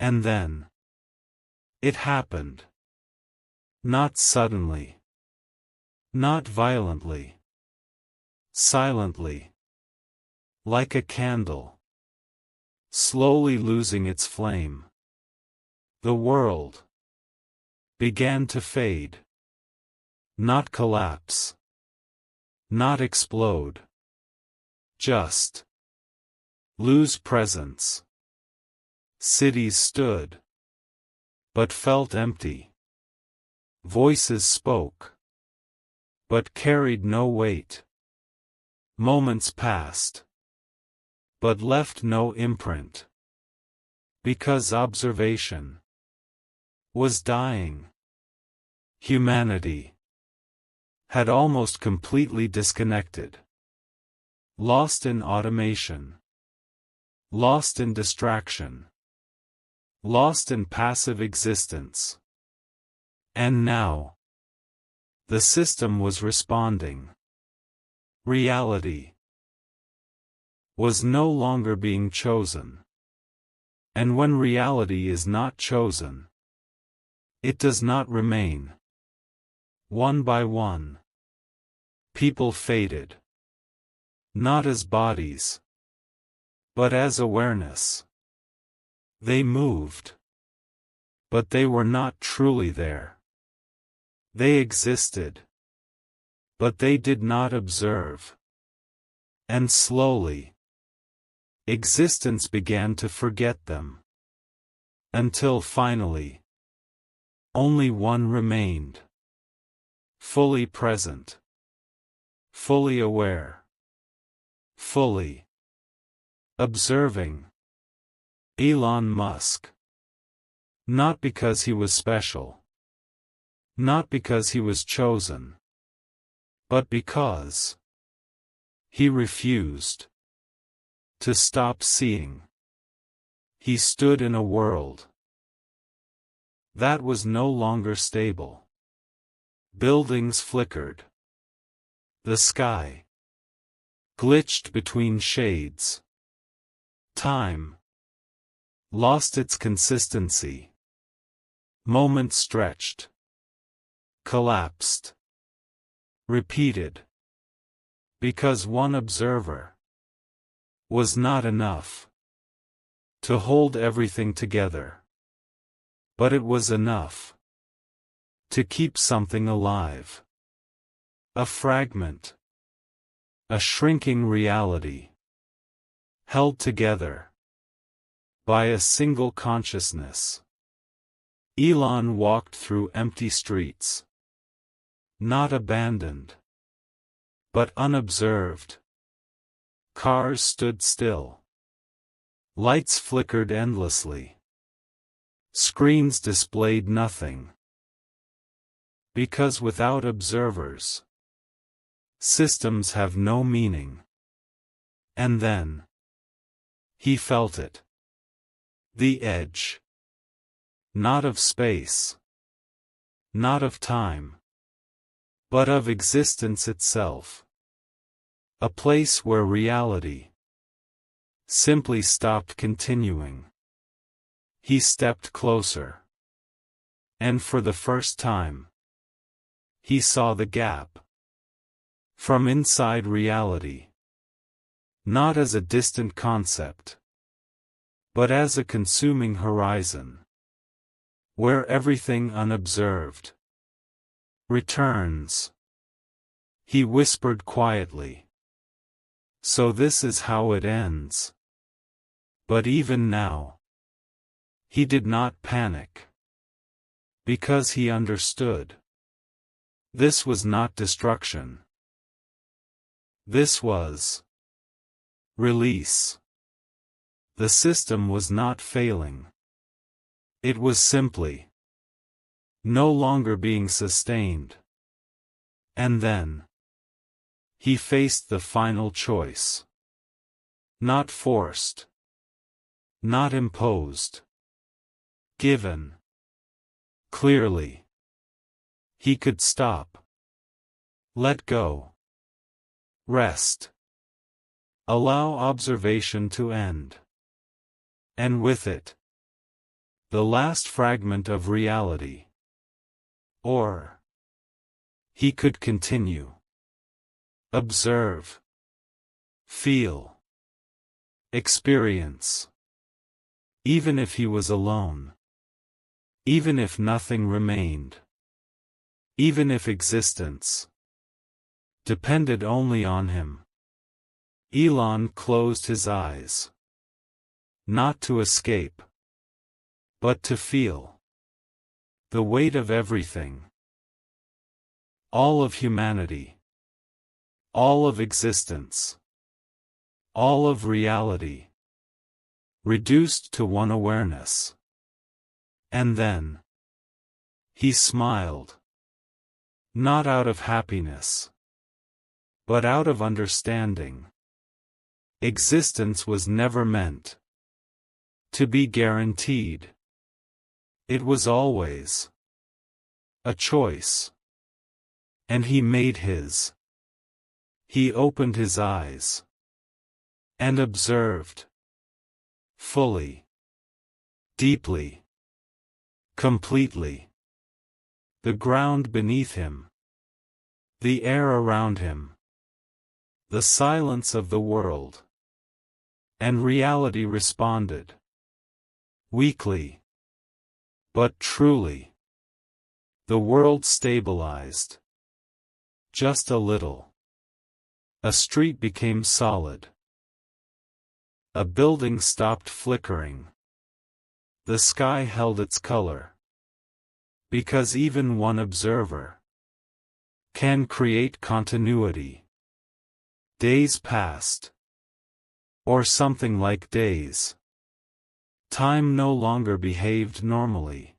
And then it happened. Not suddenly. Not violently. Silently. Like a candle. Slowly losing its flame. The world began to fade. Not collapse. Not explode. Just lose presence. Cities stood, but felt empty. Voices spoke, but carried no weight. Moments passed, but left no imprint. Because observation was dying. Humanity had almost completely disconnected. Lost in automation. Lost in distraction. Lost in passive existence. And now, the system was responding. Reality was no longer being chosen. And when reality is not chosen, it does not remain. One by one, people faded. Not as bodies, but as awareness. They moved, but they were not truly there. They existed, but they did not observe. And slowly, existence began to forget them. Until finally, only one remained. Fully present. Fully aware. Fully observing. Elon Musk. Not because he was special. Not because he was chosen. But because he refused to stop seeing. He stood in a world that was no longer stable. Buildings flickered. The sky glitched between shades. Time lost its consistency. Moments stretched. Collapsed. Repeated. Because one observer was not enough to hold everything together. But it was enough to keep something alive. A fragment. A shrinking reality. Held together by a single consciousness. Elon walked through empty streets. Not abandoned, but unobserved. Cars stood still. Lights flickered endlessly. Screens displayed nothing. Because without observers, systems have no meaning. And then he felt it. The edge. Not of space. Not of time. But of existence itself. A place where reality simply stopped continuing. He stepped closer. And for the first time, he saw the gap. From inside reality. Not as a distant concept, but as a consuming horizon. Where everything unobserved returns. He whispered quietly. So this is how it ends. But even now, he did not panic. Because he understood. This was not destruction. This was release. The system was not failing. It was simply no longer being sustained. And then he faced the final choice. Not forced. Not imposed. Given. Clearly. He could stop. Let go. Rest. Allow observation to end. And with it, The last fragment of reality. Or he could continue. Observe. Feel. Experience. Even if he was alone. Even if nothing remained. Even if existence depended only on him. Elon closed his eyes. Not to escape, but to feel the weight of everything. All of humanity. All of existence. All of reality. Reduced to one awareness. And then he smiled. Not out of happiness, but out of understanding. Existence was never meant to be guaranteed. It was always a choice. And he made his. He opened his eyes and observed fully, deeply, completely. The ground beneath him, the air around him, the silence of the world. And reality responded. Weakly, but truly. The world stabilized. Just a little. A street became solid. A building stopped flickering. The sky held its color. Because even one observer can create continuity. Days passed. Or something like days. Time no longer behaved normally.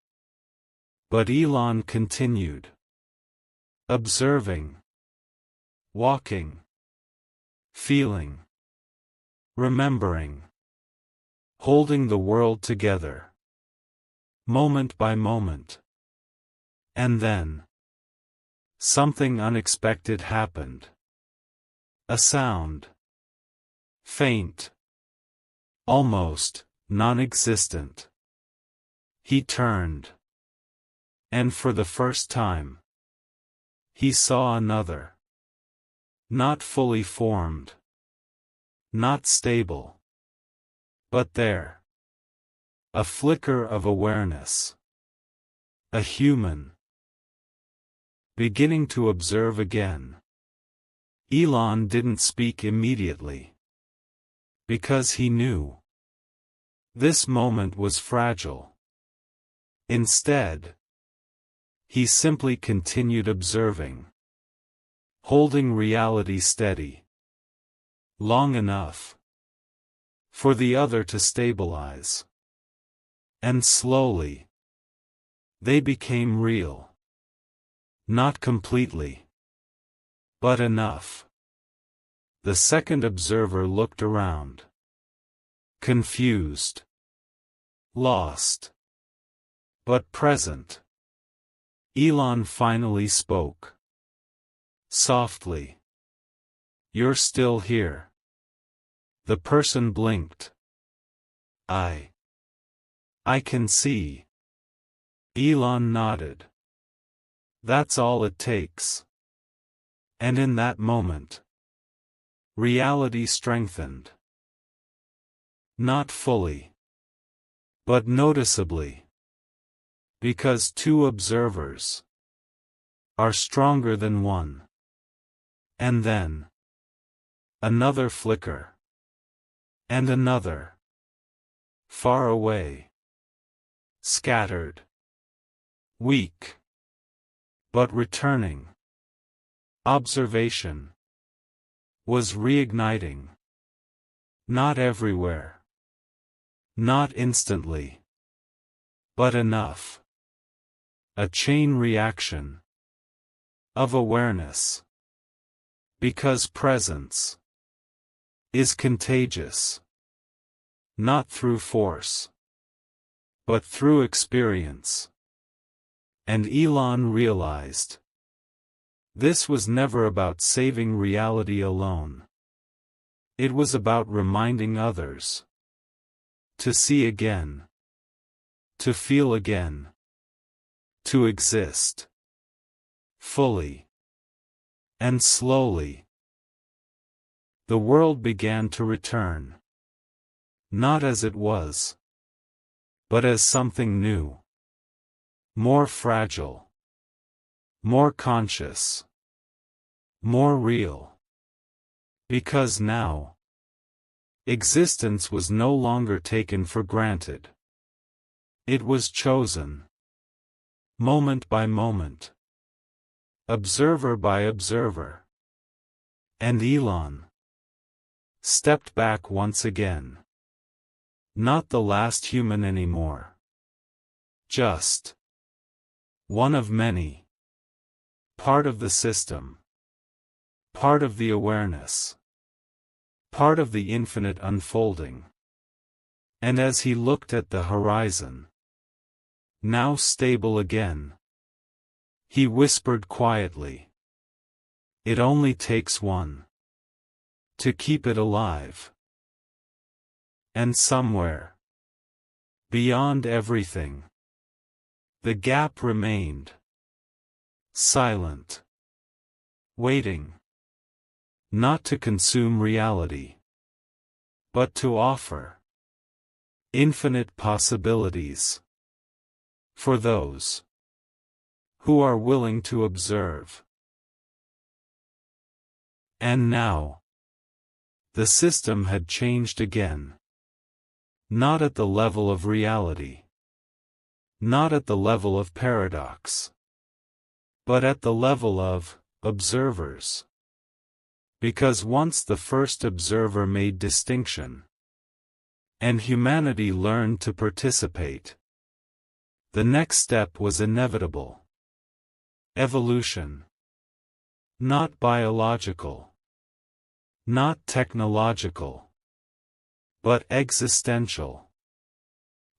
But Elon continued. Observing. Walking. Feeling. Remembering. Holding the world together. Moment by moment. And then something unexpected happened. A sound. Faint. Almost non-existent. He turned. And for the first time, he saw another. Not fully formed. Not stable. But there. A flicker of awareness. A human. Beginning to observe again. Elon didn't speak immediately. Because he knew. This moment was fragile. Instead, he simply continued observing. Holding reality steady. Long enough. For the other to stabilize. And slowly. They became real. Not completely. But enough. The second observer looked around. Confused. Lost. But present. Elon finally spoke. Softly. You're still here. The person blinked. I can see. Elon nodded. That's all it takes. And in that moment, reality strengthened. Not fully, but noticeably. Because two observers are stronger than one. And then another flicker. And another. Far away. Scattered. Weak. But returning. Observation was reigniting. Not everywhere. Not instantly. But enough. A chain reaction. Of awareness. Because presence is contagious. Not through force. But through experience. And Elon realized. This was never about saving reality alone. It was about reminding others. To see again. To feel again. To exist. Fully. And slowly. The world began to return. Not as it was. But as something new. More fragile. More conscious. More real. Because now, existence was no longer taken for granted. It was chosen. Moment by moment. Observer by observer. And Elon stepped back once again. Not the last human anymore. Just one of many. Part of the system. Part of the awareness. Part of the infinite unfolding. And as he looked at the horizon, now stable again, he whispered quietly, "It only takes one to keep it alive." And somewhere, beyond everything, the gap remained. Silent. Waiting. Not to consume reality, but to offer infinite possibilities for those who are willing to observe. And now, the system had changed again. Not at the level of reality. Not at the level of paradox. But at the level of observers. Because once the first observer made distinction, and humanity learned to participate, the next step was inevitable. Evolution. Not biological. Not technological. But existential.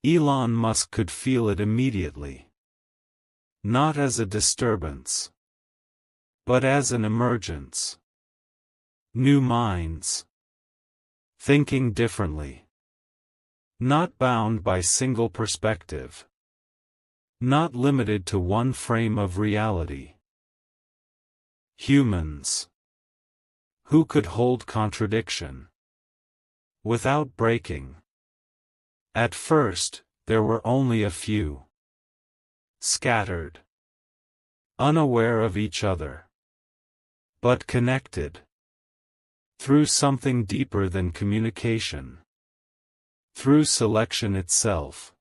Elon Musk could feel it immediately. Not as a disturbance, but as an emergence. New minds. Thinking differently. Not bound by single perspective. Not limited to one frame of reality. Humans who could hold contradiction without breaking. At first, there were only a few. Scattered. Unaware of each other. But connected. Through something deeper than communication. Through selection itself.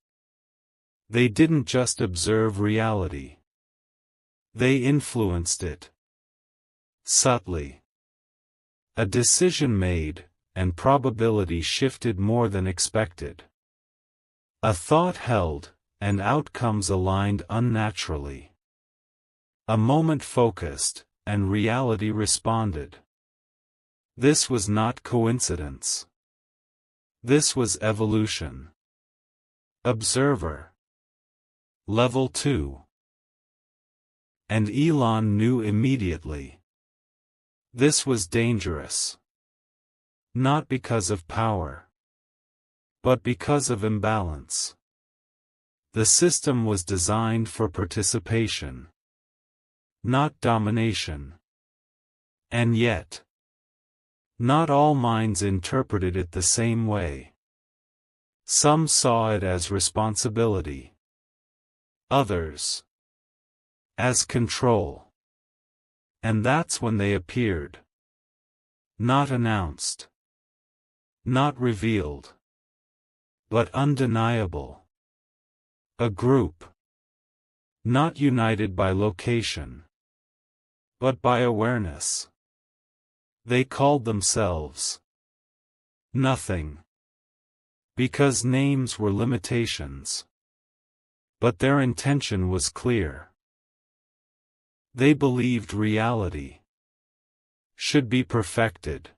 They didn't just observe reality. They influenced it. Subtly. A decision made, and probability shifted more than expected. A thought held, and outcomes aligned unnaturally. A moment focused, and reality responded. This was not coincidence. This was evolution. Observer. Level 2. And Elon knew immediately. This was dangerous. Not because of power, but because of imbalance. The system was designed for participation, not domination. And yet, not all minds interpreted it the same way. Some saw it as responsibility. Others as control. And that's when they appeared. Not announced. Not revealed. But undeniable. A group. Not united by location. But by awareness. They called themselves Nothing. Because names were limitations. But their intention was clear. They believed reality should be perfected.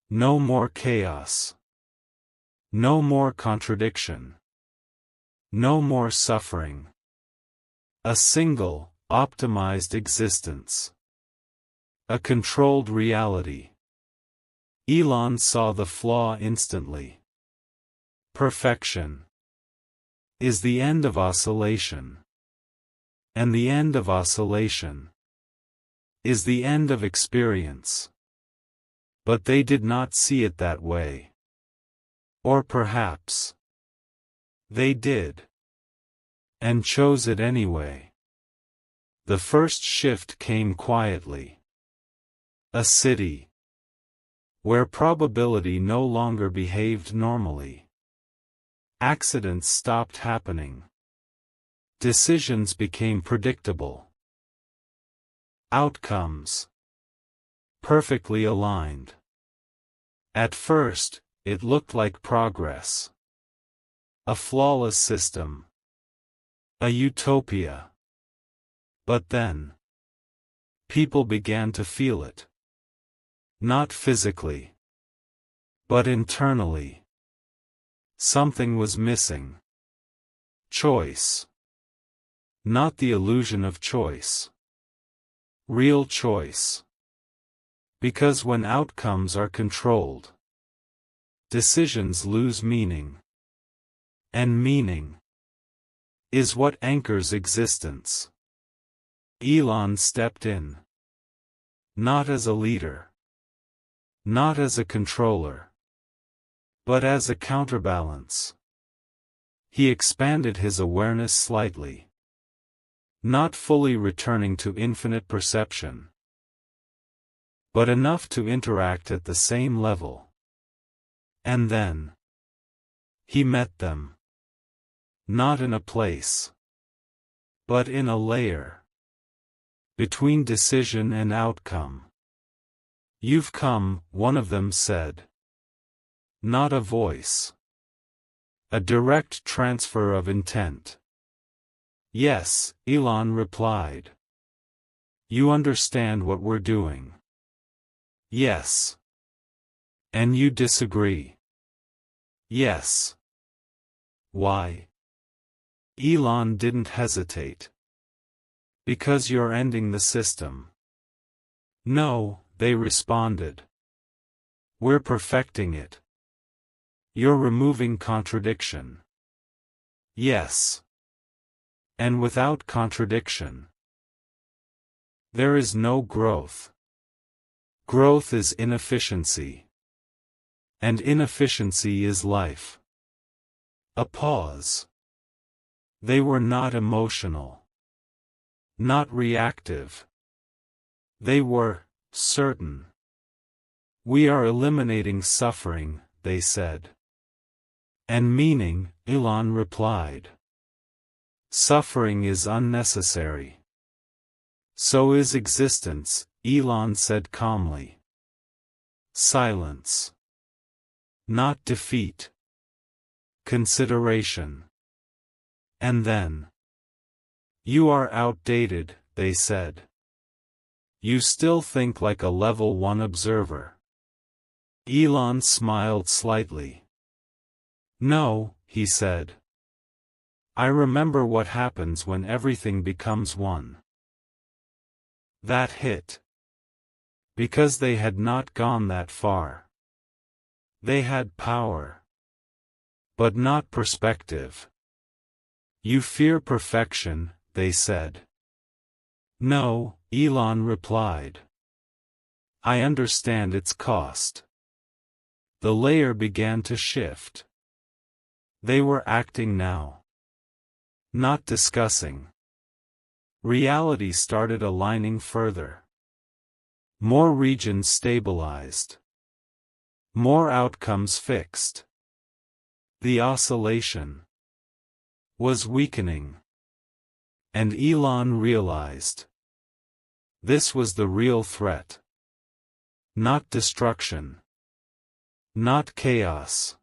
No more chaos. No more contradiction. No more suffering. A single, optimized existence. A controlled reality. Elon saw the flaw instantly. Perfection. is the end of oscillation. And the end of oscillation is the end of experience. But they did not see it that way. Or perhaps they did, and chose it anyway. The first shift came quietly. A city where probability no longer behaved normally. Accidents stopped happening. Decisions became predictable. Outcomes perfectly aligned. At first, it looked like progress. A flawless system. A utopia. But then, people began to feel it. Not physically, but internally. Something was missing. Choice. Not the illusion of choice. Real choice. Because when outcomes are controlled, decisions lose meaning. And meaning is what anchors existence. Elon stepped in. Not as a leader. Not as a controller. But as a counterbalance. He expanded his awareness slightly. Not fully returning to infinite perception, but enough to interact at the same level. And then he met them. Not in a place, but in a layer. Between decision and outcome. You've come, one of them said. Not a voice. A direct transfer of intent. Yes, Elon replied. You understand what we're doing. Yes. And you disagree. Yes. Why? Elon didn't hesitate. Because you're ending the system. No, they responded. We're perfecting it. You're removing contradiction. Yes. And without contradiction, there is no growth. Growth is inefficiency. And inefficiency is life. A pause. They were not emotional. Not reactive. They were certain. We are eliminating suffering, they said. And meaning, Elon replied. Suffering is unnecessary. So is existence, Elon said calmly. Silence. Not defeat. Consideration. And then. You are outdated, they said. You still think like a level 1 observer. Elon smiled slightly. No, he said. I remember what happens when everything becomes one. That hit. Because they had not gone that far. They had power. But not perspective. You fear perfection, they said. No, Elon replied. I understand its cost. The layer began to shift. They were acting now. Not discussing. Reality started aligning further. More regions stabilized. More outcomes fixed. The oscillation was weakening. And Elon realized. This was the real threat. Not destruction. Not chaos.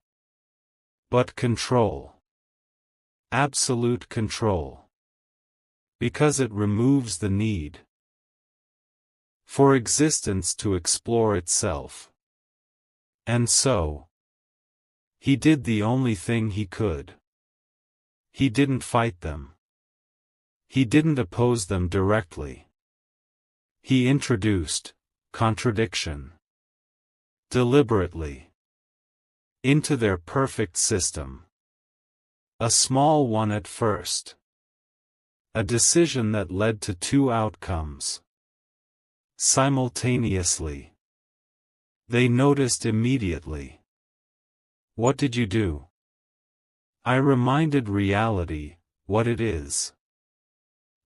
But control. Absolute control. Because it removes the need for existence to explore itself. And so, he did the only thing he could. He didn't fight them. He didn't oppose them directly. He introduced contradiction. Deliberately. Into their perfect system. A small one at first. A decision that led to two outcomes. Simultaneously. They noticed immediately. What did you do? I reminded reality what it is.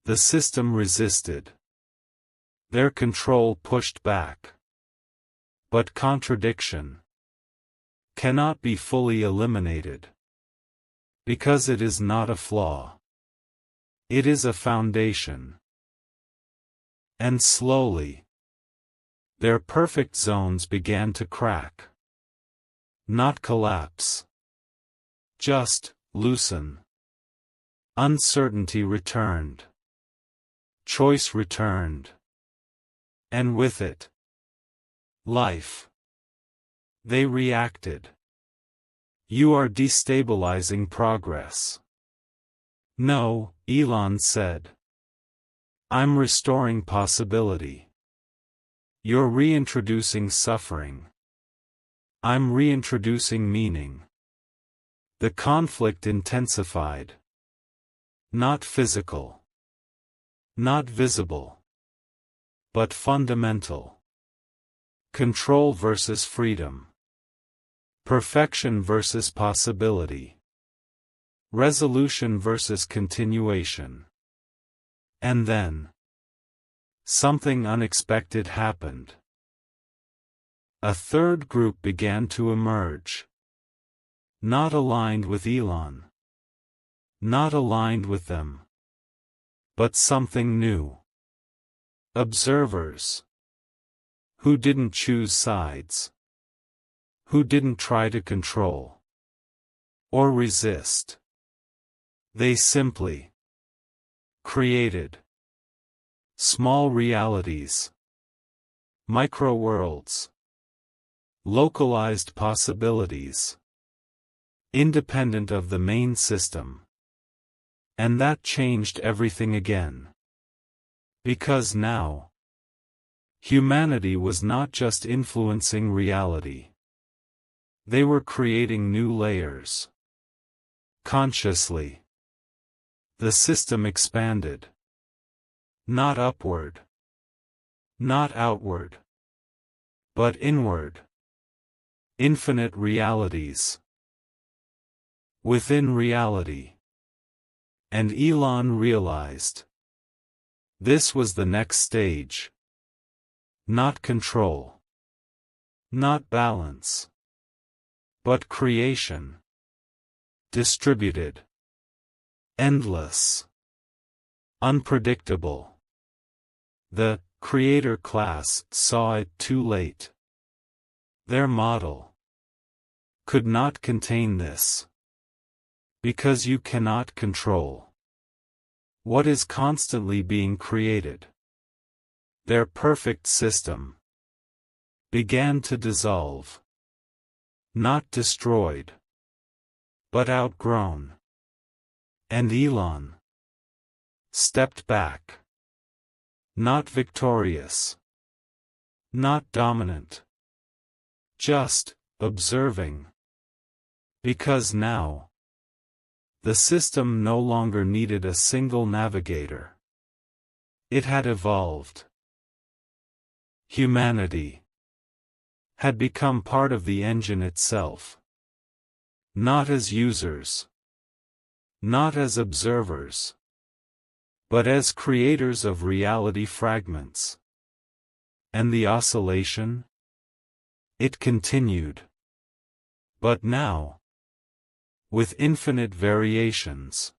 The system resisted. Their control pushed back. But contradiction cannot be fully eliminated. Because it is not a flaw. It is a foundation. And slowly, their perfect zones began to crack. Not collapse. Just loosen. Uncertainty returned. Choice returned. And with it, life. They reacted. You are destabilizing progress. No, Elon said. I'm restoring possibility. You're reintroducing suffering. I'm reintroducing meaning. The conflict intensified. Not physical. Not visible. But fundamental. Control versus freedom. Perfection versus possibility. Resolution versus continuation. And then, something unexpected happened. A third group began to emerge. Not aligned with Elon. Not aligned with them. But something new. Observers. Who didn't choose sides. Who didn't try to control. Or resist. They simply created small realities. Micro-worlds. Localized possibilities. Independent of the main system. And that changed everything again. Because now, humanity was not just influencing reality. They were creating new layers. Consciously. The system expanded. Not upward. Not outward. But inward. Infinite realities. Within reality. And Elon realized. This was the next stage. Not control. Not balance. But creation. Distributed. Endless. Unpredictable. The creator class saw it too late. Their model could not contain this. Because you cannot control what is constantly being created. Their perfect system began to dissolve. Not destroyed. But outgrown. And Elon stepped back. Not victorious. Not dominant. Just observing. Because now, the system no longer needed a single navigator. It had evolved. Humanity had become part of the engine itself. Not as users. Not as observers. But as creators of reality fragments. And the oscillation? It continued. But now, with infinite variations.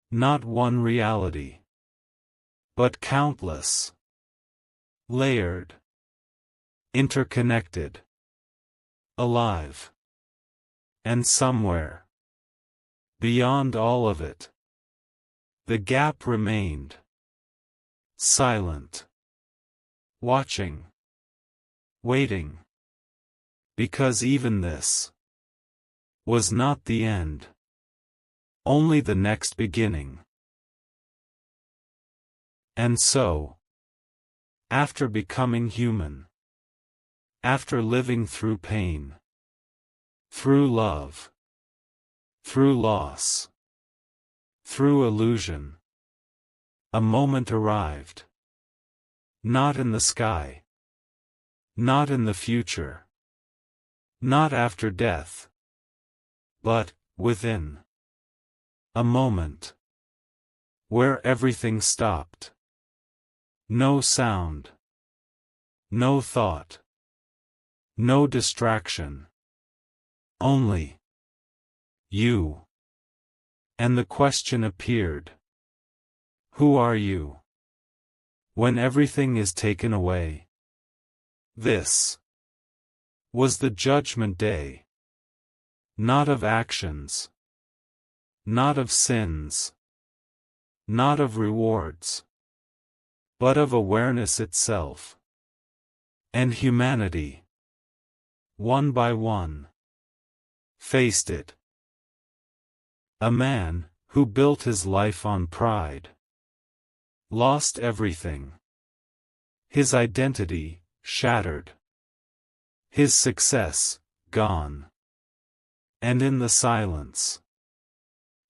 Not one reality. But countless. Layered. Interconnected. Alive. And somewhere, beyond all of it, the gap remained. Silent. Watching. Waiting. Because even this was not the end. Only the next beginning. And so, after becoming human, after living through pain, through love, through loss, through illusion. A moment arrived. Not in the sky. Not in the future. Not after death. But, within. A moment. Where everything stopped. No sound. No thought. No distraction. Only you. And the question appeared. Who are you? When everything is taken away. This was the judgment day. Not of actions. Not of sins. Not of rewards. But of awareness itself. And humanity, one by one, faced it. A man, who built his life on pride, lost everything. His identity, shattered. His success, gone. And in the silence,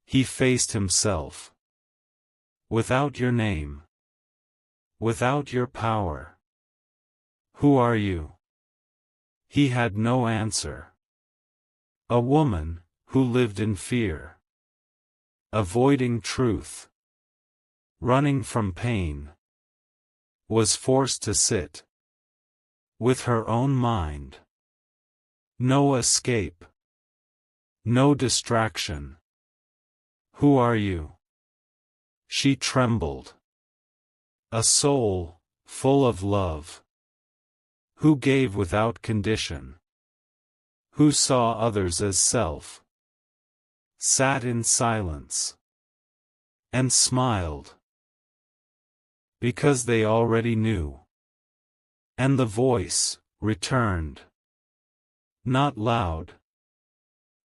he faced himself. Without your name. Without your power. Who are you? He had no answer. A woman, who lived in fear. Avoiding truth. Running from pain. Was forced to sit. With her own mind. No escape. No distraction. Who are you? She trembled. A soul, full of love. Who gave without condition. Who saw others as self. Sat in silence. And smiled. Because they already knew. And the voice returned. Not loud.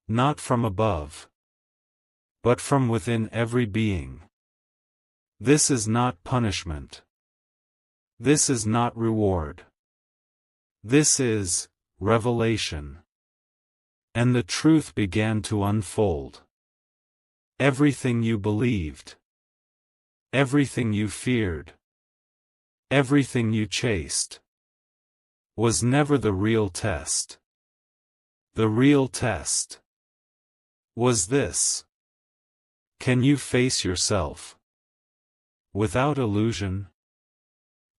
Not from above. But from within every being. This is not punishment. This is not reward. This is revelation. And the truth began to unfold. Everything you believed. Everything you feared. Everything you chased. Was never the real test. The real test was this. Can you face yourself? Without illusion?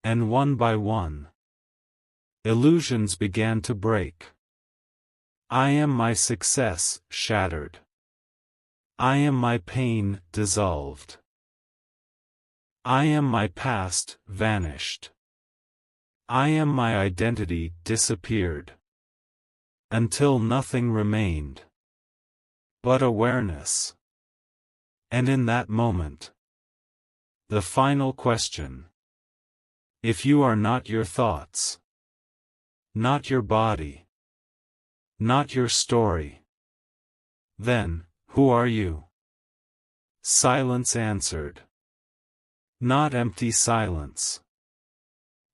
And one by one, illusions began to break. I am my success, shattered. I am my pain, dissolved. I am my past, vanished. I am my identity, disappeared. Until nothing remained. But awareness. And in that moment, the final question. If you are not your thoughts, not your body, not your story, then, who are you? Silence answered. Not empty silence.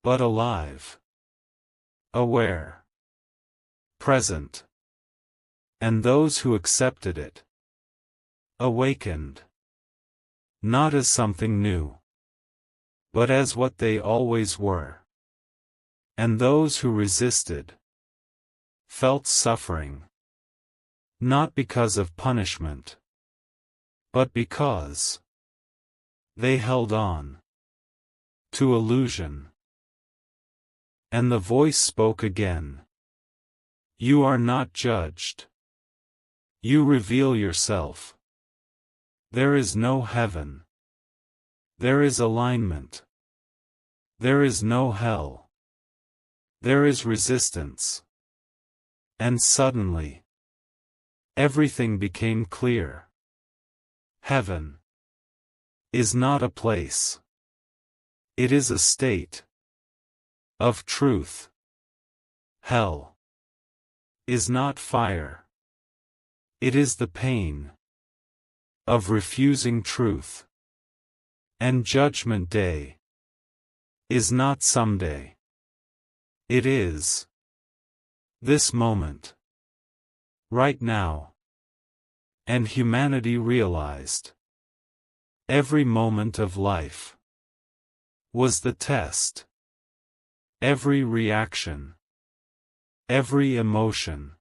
But alive. Aware. Present. And those who accepted it. Awakened. Not as something new. But as what they always were. And those who resisted. Felt suffering. Not because of punishment. But because they held on to illusion. And the voice spoke again. You are not judged. You reveal yourself. There is no heaven. There is alignment. There is no hell. There is resistance. And suddenly, everything became clear. Heaven is not a place. It is a state of truth. Hell is not fire. It is the pain of refusing truth. And Judgment Day is not someday. It is this moment. Right now. And humanity realized. Every moment of life was the test. Every reaction, every emotion,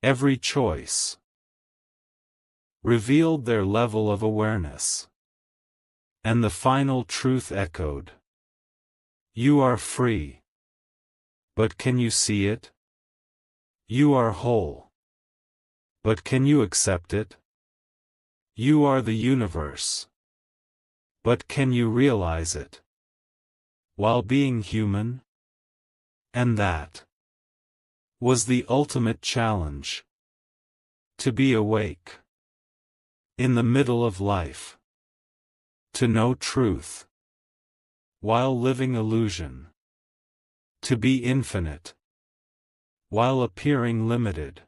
every choice revealed their level of awareness. And the final truth echoed. You are free. But can you see it? You are whole. But can you accept it? You are the universe. But can you realize it? While being human? And that was the ultimate challenge. To be awake. In the middle of life. To know truth. While living illusion. To be infinite. While appearing limited.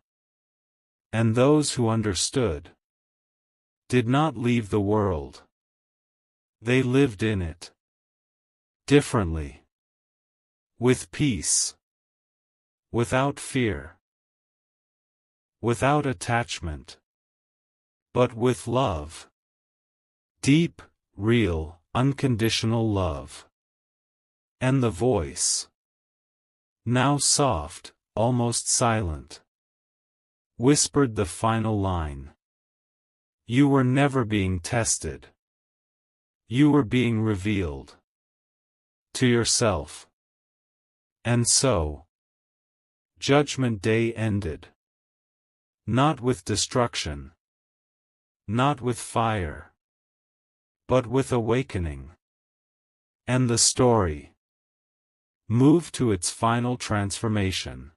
And those who understood did not leave the world. They lived in it. Differently. With peace. Without fear. Without attachment. But with love. Deep, real, unconditional love. And the voice. Now soft, almost silent. Whispered the final line. You were never being tested. You were being revealed. To yourself. And so, Judgment Day ended. Not with destruction. Not with fire. But with awakening. And the story moved to its final transformation.